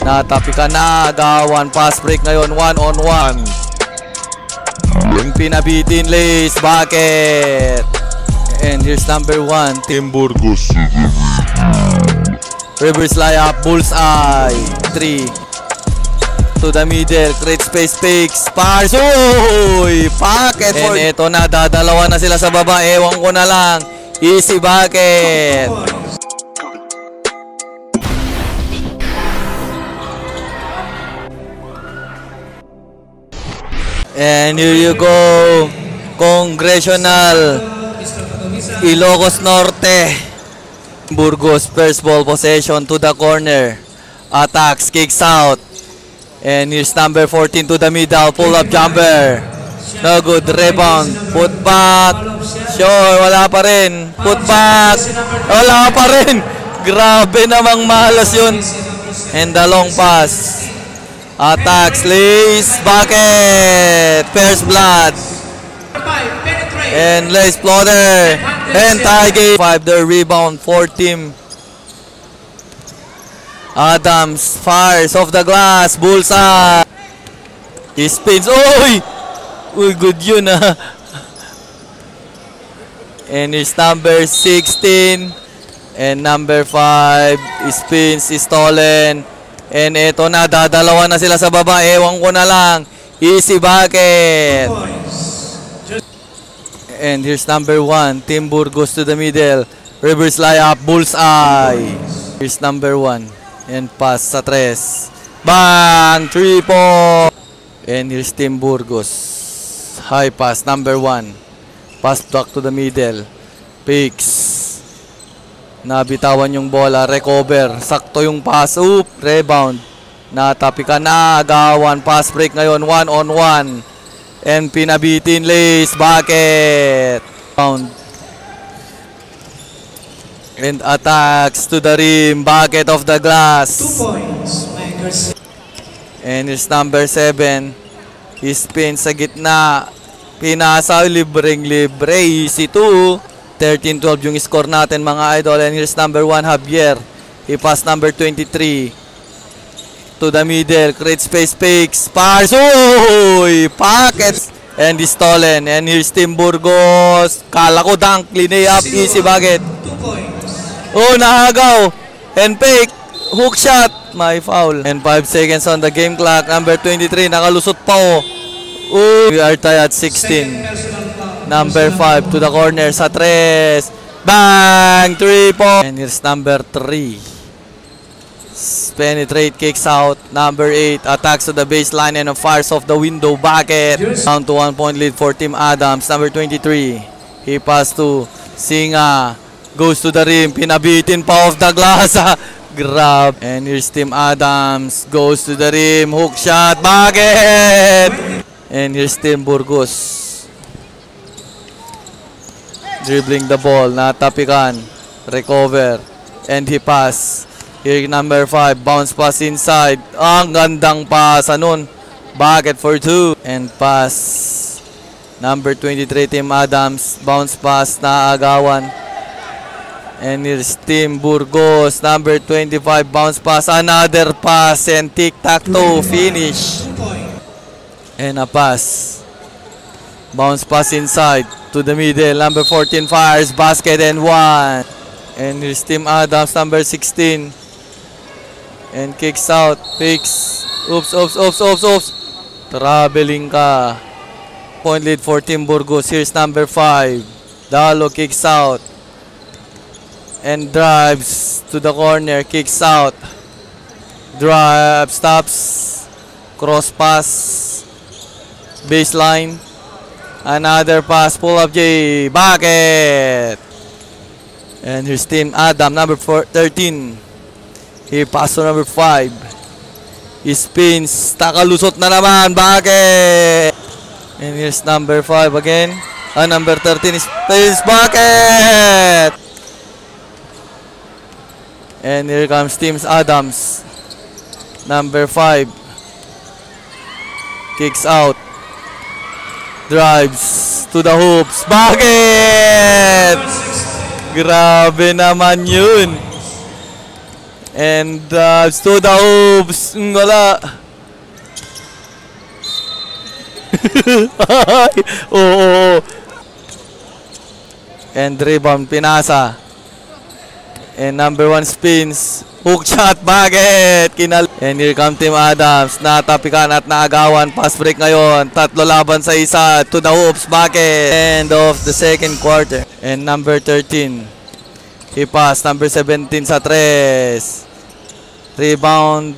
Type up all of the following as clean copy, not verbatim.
Natapi ka na. Agawan. Pass break ngayon. 1-on-1. Yung pinabitin Lace. Bucket. And here's number 1. Tim Burgos. Reverse layup. Bullseye. 3. To the middle. Create space. Fakes. Pass. Uy! Bucket. And ito na. Dadalawa na sila sa baba. Ewan ko na lang. Easy bucket. And here you go. Congressional Ilocos Norte. Burgos first ball possession to the corner. Attacks, kicks out. And here's number 14 to the middle. Pull up jumper. No good. Rebound. Put back. Sure, wala pa rin. Put back. Wala pa rin. Grabe namang malas yun. And the long pass. Attacks, Lace, bucket, first blood, and Lace floater, and tie game. 5 the rebound, 4 team. Adams fires off the glass, bullseye. He spins, uy, good yun ah. And it's number 16, and number 5, he spins, is stolen. And eto na, dadalawa na sila sa baba. Ewan ko na lang. Easy bucket. And here's number 1. Tim Burgos to the middle. Reverse layup. Bullseye. Here's number 1. And pass sa 3. Bang! 3 point. And here's Tim Burgos. High pass. Number 1. Pass back to the middle. Picks. Nabitawan yung bola, recover, sakto yung pass, rebound, natapi ka na, agawan, pass break ngayon, 1-on-1, and pinabitin Lace, bucket, pound, and attacks to the rim, bucket of the glass, 2 points, and it's number 7, he spins sa gitna, pinasa, libreng-libre, easy 2, 13-12 yung score natin mga idol. And here's number 1, Javier. He passed number 23. To the middle. Create space, fakes. Pass. Uy! Pockets. And he's stolen. And here's Tim Burgos. Kala ko dunk. Clean up. Easy bucket. 2 points. Oh, nahagaw. And fake. Hook shot. My foul. And 5 seconds on the game clock. Number 23. Nakalusot pa oh. We are tied at 16. Number 5 to the corner sa 3. Bang! 3 point. And here's number 3. Penetrate, kicks out. Number 8 attacks to the baseline and fires off the window. Bucket. Down to 1 point lead for Team Adams. Number 23. He passed to Singa. Goes to the rim. Pinabitin pa off the glass. Grab. And here's Team Adams. Goes to the rim. Hook shot. Bucket. And here's Tim Burgos. Dribbling the ball, natapikan, recover, and he pass. Here number 5, bounce pass inside. Ang gandang pass, nun. Bucket for 2, and pass. Number 23, Team Adams, bounce pass na agawan. And here's Tim Burgos, number 25, bounce pass, another pass, and tic-tac-toe, finish. And a pass. Bounce pass inside to the middle. Number 14 fires. Basket and 1. And here's Team Adams. Number 16. And kicks out. Picks. Oops. Traveling ka. Point lead for Team Burgos. Here's number 5. Dalo kicks out. And drives to the corner. Kicks out. Drive. Stops. Cross pass. Baseline. Another pass, pull up J, bucket. And here's Team Adam, number 13. He passed to number 5. He spins, takalusot na naman, bucket. And here's number 5 again. Number 13 spins, bucket. And here comes Team Adams. Number 5. Kicks out. Drives to the hoops. Bucket! Grabe naman yun. And to the hoops. Wala. Oo. And rebound, pinasa. And number 1 spins. Hook shot, bakit? And here come Team Adams. Natapikan at naagawan. Pass break ngayon. 3 laban sa isa. To the hoops, bakit? End of the second quarter. And number 13. He pass. Number 17 sa 3. Rebound.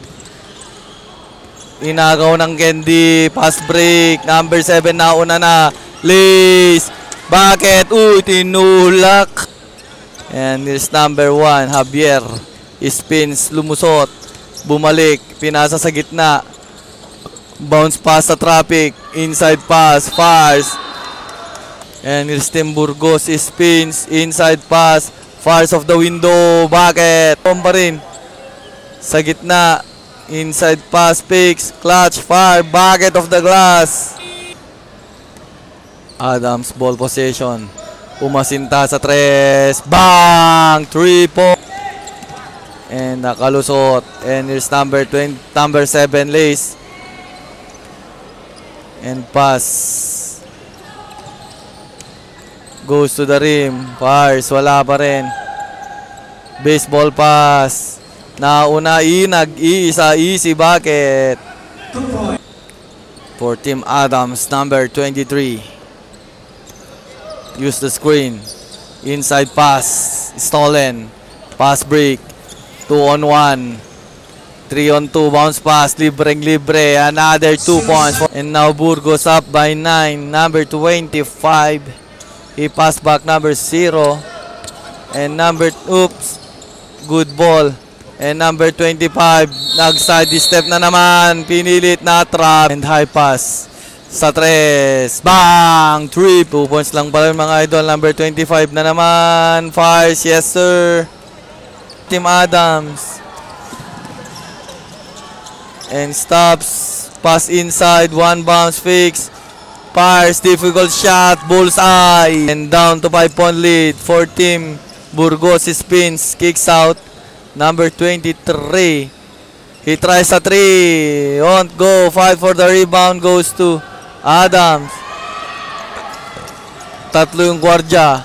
Inagaw ng Candy. Pass break. Number 7 nauna na. Lace. Bakit? Uy, tinulak. And here's number 1, Javier. Spins, lumusot. Bumalik. Pinasa sa gitna. Bounce pass sa traffic. Inside pass. Fars. And here's Tim Burgos. Spins. Inside pass. Fars of the window. Bakit? Bomba rin. Sa gitna. Inside pass. Picks. Clutch. Fire. Bucket of the glass. Adams ball possession. Umasinta sa 3. Bang! 3 point. And nakalusot. And here's number 7, Lace. And pass. Goes to the rim. Fires. Wala pa rin. Baseball pass. Nauna nag-iisa. Easy bucket. For Team Adams, number 23. Use the screen. Inside pass. Stolen. Pass break. 2-on-1. 3-on-2. Bounce pass. Libreng-libre. Another 2 points. And now Burgos up by 9. Number 25. He pass back number 0. And number... Oops. Good ball. And number 25. Nag-side step na naman. Pinilit na trap. And high pass. Sa 3. Bang! 3. 2 points lang pala mga idol. Number 25 na naman. Fires. Yes, sir. Team Adams. And stops. Pass inside. 1 bounce fix. Fires. Difficult shot. Bullseye. And down to 5-point lead for Team Burgos. Spins. Kicks out. Number 23. He tries a 3. Won't go. Fight for the rebound. Goes to Adams. Tatlo yung gwardya.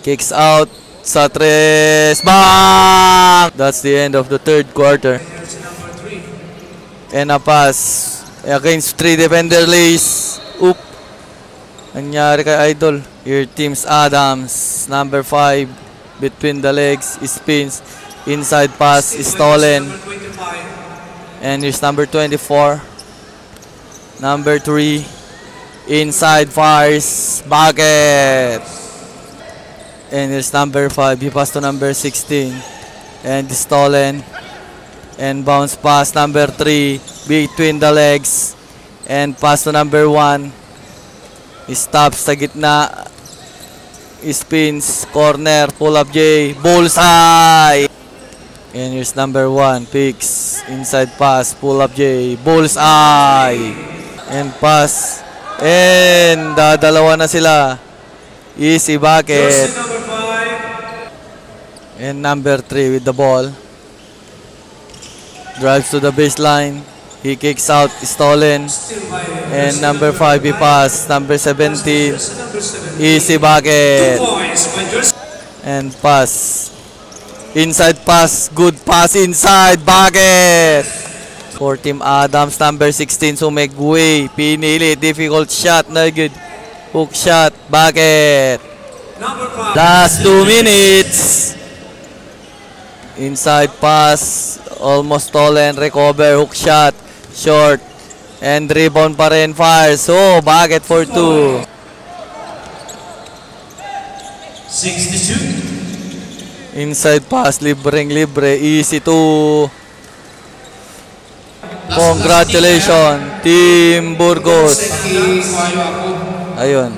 Kicks out sa 3. Bang! That's the end of the third quarter. And a pass against 3 defender Lace. Oop. Nangyari kay Idol. Here Teams Adams. Number 5. Between the legs. Spins. Inside pass. Stolen. And here's number 24. Number 3, inside fires, bucket. And here's number 5, he passed to number 16. And stolen. And bounce pass, number 3, between the legs. And pass to number 1. He stops sa gitna. He spins, corner, pull up J, bullseye. And here's number 1, picks, inside pass, pull up J, bullseye. And pass. And dalawa na sila. Easy bucket. And number 3 with the ball. Drives to the baseline. He kicks out. Stolen. And number 5 he pass. Number 17. Easy bucket. And pass. Inside pass. Good pass inside. Bucket. For Team Adams, number 16, Sumegway. Pinili, difficult shot, no good. Hook shot, bucket. Last 2 minutes. Inside pass, almost stolen, recover, hook shot, short. And rebound pa rin, fire. So, bucket for 2. 62. Inside pass, libreng-libre, easy 2. Congratulations, Team Burgos. Ayun.